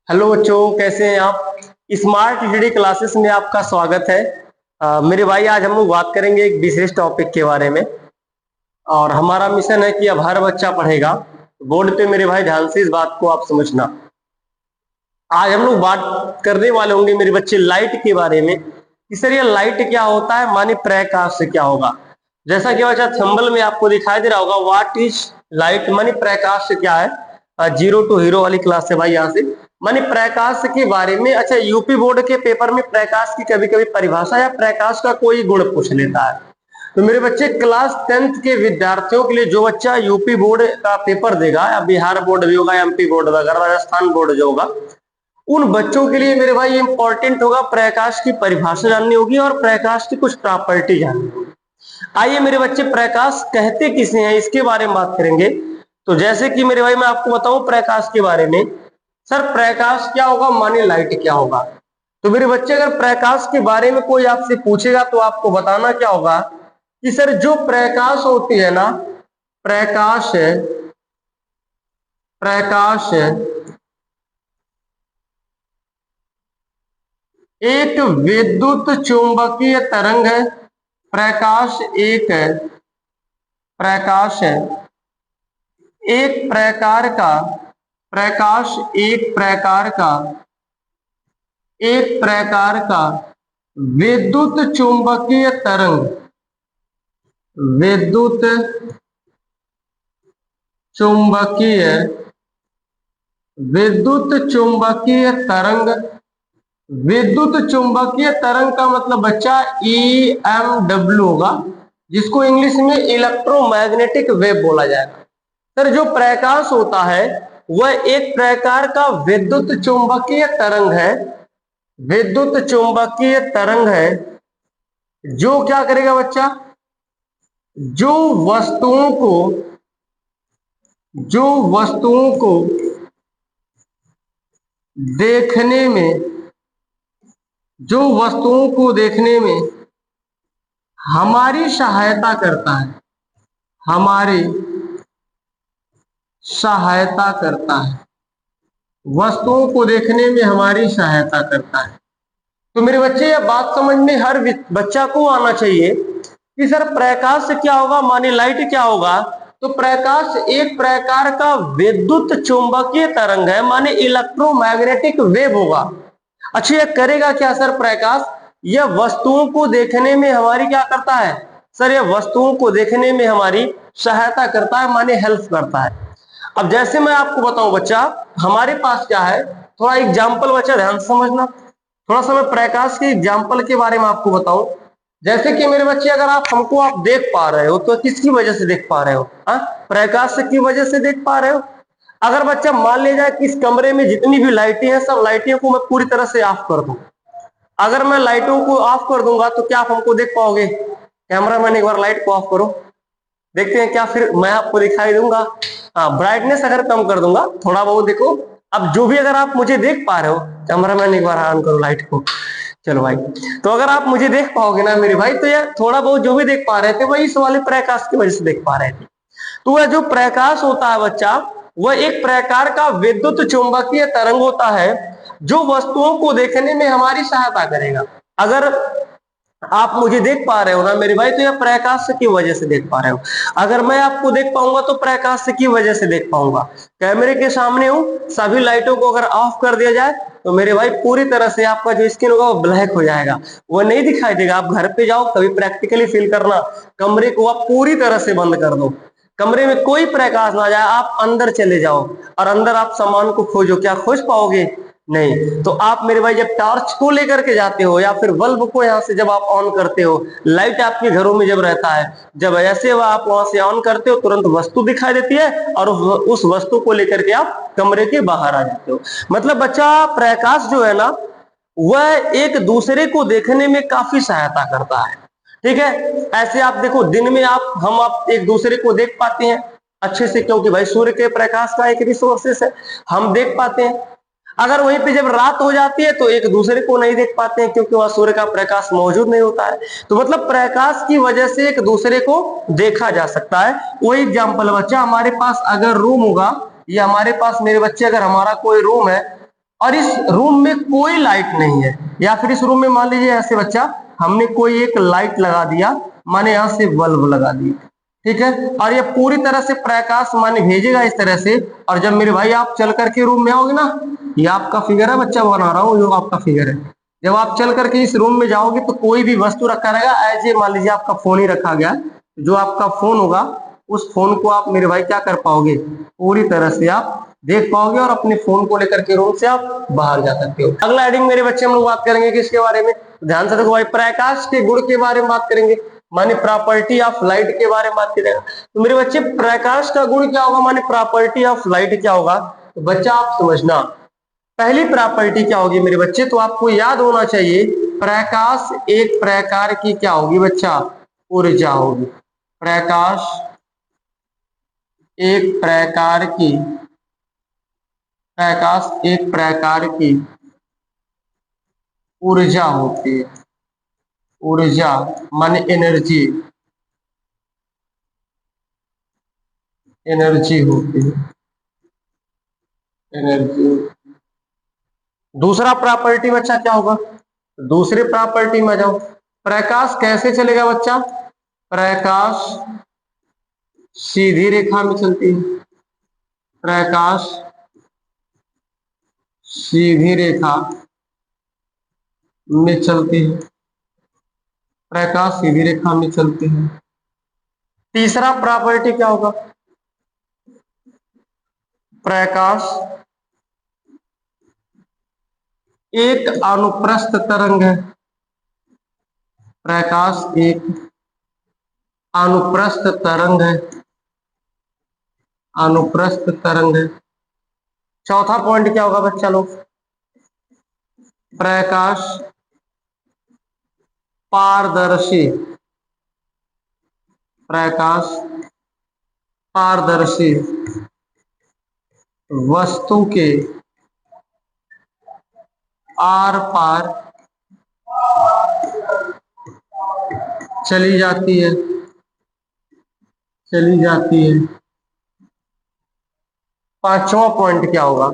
Hello बच्चों, कैसे हैं आप। स्मार्ट स्टडी क्लासेस में आपका स्वागत है। मेरे भाई, आज हम लोग बात करेंगे एक विशेष टॉपिक के बारे में। और हमारा मिशन है कि अब हर बच्चा पढ़ेगा। बोर्ड पे मेरे भाई ध्यान से इस बात को आप समझना। आज हम लोग बात करने वाले होंगे मेरे बच्चे लाइट के बारे में कि सर ये लाइट क्या होता है, माने प्रकाश से क्या होगा। जैसा कि बच्चा थंबनेल में आपको दिखाई दे रहा होगा, व्हाट इज लाइट, माने प्रकाश से क्या है। जीरो टू हीरो वाली क्लास है भाई यहाँ से। माने प्रकाश के बारे में। अच्छा, यूपी बोर्ड के पेपर में प्रकाश की कभी कभी परिभाषा या प्रकाश का कोई गुण पूछ लेता है। तो मेरे बच्चे, क्लास 10th के विद्यार्थियों के लिए जो बच्चा यूपी बोर्ड का पेपर देगा, या बिहार बोर्ड भी होगा, एमपी बोर्ड वगैरह, राजस्थान बोर्ड जो होगा, उन बच्चों के लिए मेरे भाई इंपॉर्टेंट होगा प्रकाश की परिभाषा जाननी होगी और प्रकाश की कुछ प्रॉपर्टी जाननी होगी। आइए मेरे बच्चे, प्रकाश कहते किसे हैं इसके बारे में बात करेंगे। तो जैसे कि मेरे भाई मैं आपको बताऊं प्रकाश के बारे में। सर प्रकाश क्या होगा, माने लाइट क्या होगा। तो मेरे बच्चे, अगर प्रकाश के बारे में कोई आपसे पूछेगा तो आपको बताना क्या होगा कि सर जो प्रकाश होती है ना, प्रकाश है, प्रकाश है एक विद्युत चुंबकीय तरंग है। प्रकाश एक है, प्रकाश है एक प्रकार का, प्रकाश एक प्रकार का विद्युत चुंबकीय तरंग, विद्युत चुंबकीय विद्युत चुंबकीय तरंग। विद्युत चुंबकीय तरंग का मतलब बच्चा EMW होगा, जिसको इंग्लिश में इलेक्ट्रोमैग्नेटिक वेव बोला जाएगा। सर जो प्रकाश होता है वह एक प्रकार का विद्युत चुंबकीय तरंग है, विद्युत चुंबकीय तरंग है जो क्या करेगा बच्चा, जो वस्तुओं को देखने में, जो वस्तुओं को देखने में हमारी सहायता करता है, हमारी सहायता करता है, वस्तुओं को देखने में हमारी सहायता करता है। तो मेरे बच्चे, यह बात समझ में हर बच्चा को आना चाहिए कि सर प्रकाश से क्या होगा, माने लाइट क्या होगा। तो प्रकाश एक प्रकार का विद्युत चुंबकीय तरंग है, माने इलेक्ट्रोमैग्नेटिक वेव होगा। अच्छा, यह करेगा क्या सर प्रकाश, यह वस्तुओं को देखने में हमारी क्या करता है। सर यह वस्तुओं को देखने में हमारी सहायता करता है, माने हेल्प करता है। अब जैसे मैं आपको बताऊं बच्चा, हमारे पास क्या है, थोड़ा एग्जाम्पल बच्चा ध्यान से समझना। थोड़ा सा मैं प्रकाश के एग्जाम्पल के बारे में आपको बताऊं। जैसे कि मेरे बच्चे, अगर आप देख पा रहे हो तो किसकी वजह से देख पा रहे हो, प्रकाश की वजह से देख पा रहे हो। अगर बच्चा मान लिया जाए कि इस कमरे में जितनी भी लाइटें हैं, सब लाइटें को मैं पूरी तरह से ऑफ कर दूं। अगर मैं लाइटों को ऑफ कर दूंगा तो क्या आप हमको देख पाओगे। कैमरामैन एक बार लाइट को ऑफ करो, देखते हैं क्या फिर मैं आपको दिखाई दूंगा। हाँ, ब्राइटनेस अगर कम कर दूंगा थोड़ा बहुत, देखो अब जो भी अगर आप मुझे देख पा रहे हो। कैमरामैन एक बार ऑन करो लाइट को, चलो भाई। तो अगर आप मुझे देख पाओगे ना मेरे भाई, तो यार थोड़ा बहुत जो भी देख पा रहे थे वही इस वाले प्रकाश की वजह से देख पा रहे थे। तो वह जो प्रकाश होता है बच्चा, वह एक प्रकार का विद्युत चुंबकीय तरंग होता है जो वस्तुओं को देखने में हमारी सहायता करेगा। अगर आप मुझे देख पा रहे हो ना मेरे भाई, तो यह प्रकाश की वजह से देख पा रहे हो। अगर मैं आपको देख पाऊंगा तो प्रकाश की वजह से देख पाऊंगा। कैमरे के सामने हूं, सभी लाइटों को अगर ऑफ कर दिया जाए तो मेरे भाई पूरी तरह से आपका जो स्क्रीन होगा वो ब्लैक हो जाएगा, वो नहीं दिखाई देगा। आप घर पे जाओ, कभी प्रैक्टिकली फील करना, कमरे को आप पूरी तरह से बंद कर दो, कमरे में कोई प्रकाश ना जाए, आप अंदर चले जाओ और अंदर आप सामान को खोजो, क्या खोज पाओगे, नहीं। तो आप मेरे भाई जब टॉर्च को लेकर के जाते हो या फिर बल्ब को यहाँ से जब आप ऑन करते हो, लाइट आपके घरों में जब रहता है, जब ऐसे आप वहां से ऑन करते हो, तुरंत वस्तु दिखाई देती है और उस वस्तु को लेकर के आप कमरे के बाहर आ जाते हो। मतलब बच्चा, प्रकाश जो है ना, वह एक दूसरे को देखने में काफी सहायता करता है। ठीक है, ऐसे आप देखो, दिन में आप एक दूसरे को देख पाते हैं अच्छे से, क्योंकि भाई सूर्य के प्रकाश का एक रिसोर्सेस है, हम देख पाते हैं। अगर वहीं पे जब रात हो जाती है तो एक दूसरे को नहीं देख पाते हैं, क्योंकि वहां सूर्य का प्रकाश मौजूद नहीं होता है। तो मतलब प्रकाश की वजह से एक दूसरे को देखा जा सकता है। वही एग्जाम्पल बच्चा, हमारे पास अगर रूम होगा, या हमारे पास मेरे बच्चे अगर हमारा कोई रूम है, और इस रूम में कोई लाइट नहीं है, या फिर इस रूम में मान लीजिए ऐसे बच्चा हमने कोई एक लाइट लगा दिया, माने यहां से बल्ब लगा दी, ठीक है, और ये पूरी तरह से प्रकाश माने भेजेगा इस तरह से। और जब मेरे भाई आप चल करके रूम में आओगे ना, ये आपका फिगर है बच्चा बना रहा हूँ, जो आपका फिगर है, जब आप चल करके इस रूम में जाओगे तो कोई भी वस्तु रखा रहेगा, ऐसे मान लीजिए आपका फोन ही रखा गया, जो आपका फोन होगा उस फोन को आप मेरे भाई क्या कर पाओगे, पूरी तरह से आप देख पाओगे, और अपने फोन को लेकर के रूम से आप बाहर जा सकते हो। अगला हेडिंग मेरे बच्चे हम लोग बात करेंगे किसके बारे में, ध्यान से देखो भाई, प्रकाश के गुण के बारे में बात करेंगे, माने प्रॉपर्टी ऑफ लाइट के बारे में बात करेंगे। तो मेरे बच्चे प्रकाश का गुण क्या होगा, माने प्रॉपर्टी ऑफ लाइट क्या होगा, तो बच्चा आप समझना। पहली प्रॉपर्टी क्या होगी मेरे बच्चे, तो आपको याद होना चाहिए, प्रकाश एक प्रकार की क्या होगी बच्चा, ऊर्जा होगी। प्रकाश एक प्रकार की, प्रकाश एक प्रकार की ऊर्जा होती है। ऊर्जा माने एनर्जी, एनर्जी होती है, एनर्जी। दूसरा प्रॉपर्टी बच्चा क्या होगा, दूसरे प्रॉपर्टी में जाओ, प्रकाश कैसे चलेगा बच्चा, प्रकाश सीधी रेखा में चलती है, प्रकाश सीधी रेखा में चलती है, प्रकाश सीधी रेखा में चलती है। तीसरा प्रॉपर्टी क्या होगा, प्रकाश एक अनुप्रस्थ तरंग है, प्रकाश एक अनुप्रस्थ तरंग है, अनुप्रस्थ तरंग है। चौथा पॉइंट क्या होगा बच्चा लोग, प्रकाश पारदर्शी, प्रकाश पारदर्शी वस्तु के आर पार चली जाती है, चली जाती है। पांचवा पॉइंट क्या होगा,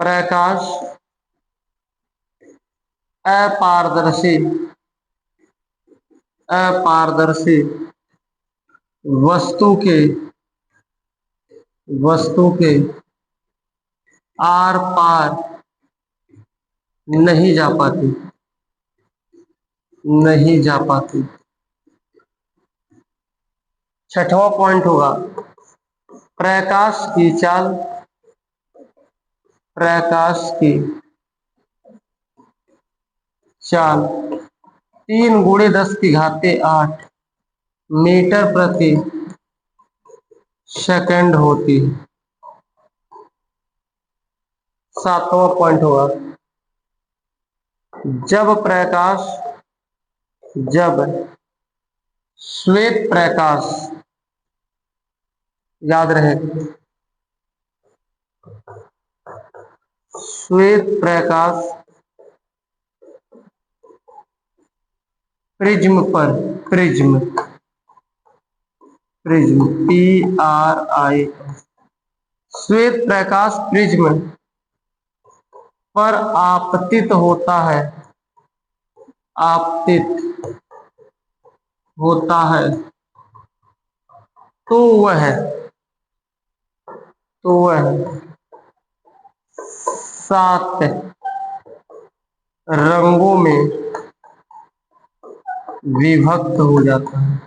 प्रकाश अपारदर्शी, अपारदर्शी वस्तु के, वस्तु के आर पार नहीं जा पाती, नहीं जा पाती। छठवां पॉइंट होगा, प्रकाश की चाल, प्रकाश की चाल 3 × 10⁸ मीटर प्रति सेकंड होती है। सातवां पॉइंट होगा, जब प्रकाश, जब श्वेत प्रकाश, याद रहे, श्वेत प्रकाश प्रिज्म पर, प्रिज्म, प्रिज्म PRI, श्वेत प्रकाश प्रिज्म पर आपतित होता है, आपतित होता है, तो वह 7 रंगों में विभक्त हो जाता है,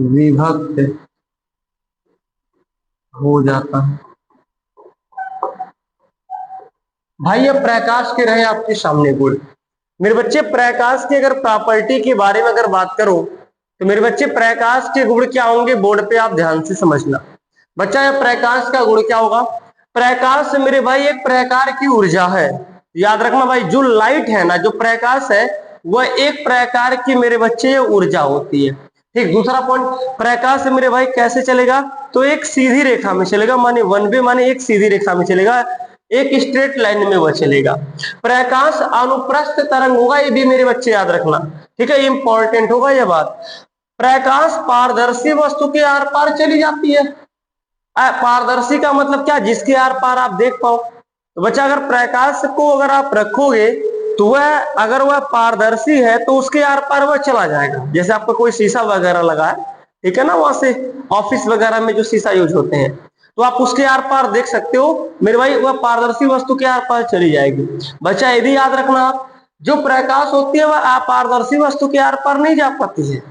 विभक्त हो जाता है। भाई ये प्रकाश के रहे आपके सामने गुण। मेरे बच्चे प्रकाश की अगर प्रॉपर्टी के बारे में अगर बात करो, तो मेरे बच्चे प्रकाश के गुण क्या होंगे, बोर्ड पे आप ध्यान से समझना। बच्चा ये प्रकाश का गुण क्या होगा, प्रकाश मेरे भाई एक प्रकार की ऊर्जा है, याद रखना भाई, जो लाइट है ना, जो प्रकाश है वह एक प्रकार की मेरे बच्चे ये ऊर्जा होती है, ठीक। दूसरा पॉइंट, प्रकाश मेरे भाई कैसे चलेगा, तो एक सीधी रेखा में चलेगा, माने वन वे, माने एक सीधी रेखा में चलेगा, एक स्ट्रेट लाइन में वह चलेगा। प्रकाश अनुप्रस्थ तरंग होगा, ये भी मेरे बच्चे याद रखना, ठीक है, इंपॉर्टेंट होगा यह बात। प्रकाश पारदर्शी वस्तु के आर पार चली जाती है, पारदर्शी का मतलब क्या, जिसके आर पार आप देख पाओ। तो बच्चा अगर प्रकाश को अगर आप रखोगे तो वह अगर वह पारदर्शी है तो उसके आर पार वह चला जाएगा। जैसे आपका कोई शीशा वगैरह लगा है, ठीक है ना, वहां से ऑफिस वगैरह में जो शीशा यूज होते हैं, तो आप उसके आर पार देख सकते हो मेरे भाई, वह पारदर्शी वस्तु के आर पार चली जाएगी। बच्चा ये भी याद रखना आप, जो प्रकाश होती है वह अपारदर्शी वस्तु के आर पार नहीं जा पाती है।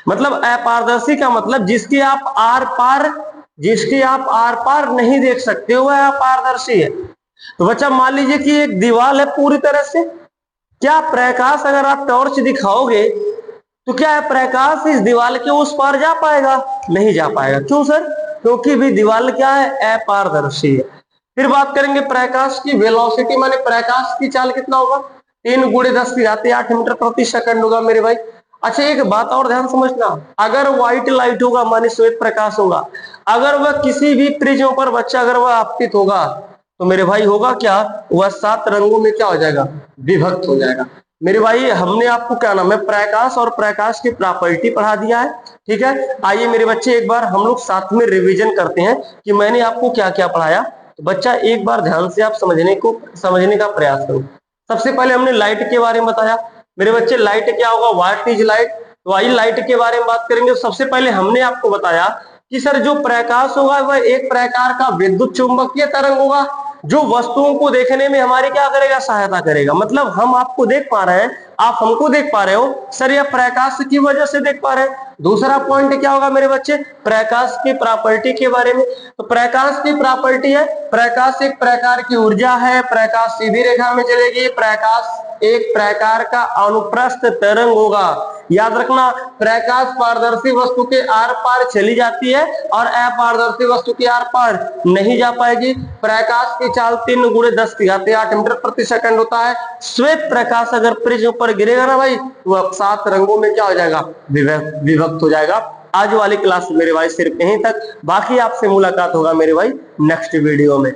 मतलब अपारदर्शी का मतलब जिसके आप आर पार नहीं देख सकते हो वह अपारदर्शी है। तो बच्चा मान लीजिए कि एक दीवार है पूरी तरह से, क्या प्रकाश अगर आप टॉर्च दिखाओगे तो क्या है, प्रकाश इस दीवार के उस पार जा पाएगा? नहीं जा पाएगा। क्यों सर? क्योंकि भी दीवार क्या है, अपारदर्शी है। फिर बात करेंगे प्रकाश की वेलोसिटी, माने प्रकाश की चाल कितना होगा, 3 × 10⁸ मीटर प्रति सेकंड होगा मेरे भाई। अच्छा एक बात और ध्यान समझना, अगर व्हाइट लाइट होगा माने श्वेत प्रकाश होगा, अगर वह किसी भी प्रिज्म पर बच्चा अगर वह आपतित होगा तो मेरे भाई होगा क्या, वह 7 रंगों में क्या हो जाएगा, विभक्त हो जाएगा। मेरे भाई हमने आपको क्या नाम है, प्रकाश और प्रकाश की प्रॉपर्टी पढ़ा दिया है, ठीक है। आइए मेरे बच्चे एक बार हम लोग साथ में रिवीजन करते हैं कि मैंने आपको क्या क्या पढ़ाया। तो बच्चा एक बार ध्यान से आप समझने का प्रयास करो। सबसे पहले हमने लाइट के बारे में बताया मेरे बच्चे, लाइट क्या होगा, व्हाट इज लाइट। तो आइए लाइट के बारे में बात करेंगे। सबसे पहले हमने आपको बताया कि सर जो प्रकाश होगा वह एक प्रकार का विद्युत चुंबकीय तरंग होगा, जो वस्तुओं को देखने में हमारी क्या करेगा, सहायता करेगा। मतलब हम आपको देख पा रहे हैं, आप हमको देख पा रहे हो, सर यह प्रकाश की वजह से देख पा रहे हैं। दूसरा पॉइंट क्या होगा मेरे बच्चे, प्रकाश की प्रॉपर्टी के बारे में। तो प्रकाश की प्रॉपर्टी है, प्रकाश एक प्रकार की ऊर्जा है, प्रकाश सीधी रेखा में चलेगी, प्रकाश एक प्रकार का अनुप्रस्थ तरंग होगा। याद रखना, प्रकाश पारदर्शी वस्तु के आर पार चली जाती है और अपारदर्शी वस्तु के आर पार नहीं जा पाएगी। प्रकाश की चाल 3 × 10⁸ मीटर प्रति सेकंड होता है। श्वेत प्रकाश अगर प्रिज्म पर गिरेगा ना भाई, वह 7 रंगों में क्या हो जाएगा, विभक्त हो जाएगा। आज वाली क्लास मेरे भाई सिर्फ यहीं तक, बाकी आपसे मुलाकात होगा मेरे भाई नेक्स्ट वीडियो में।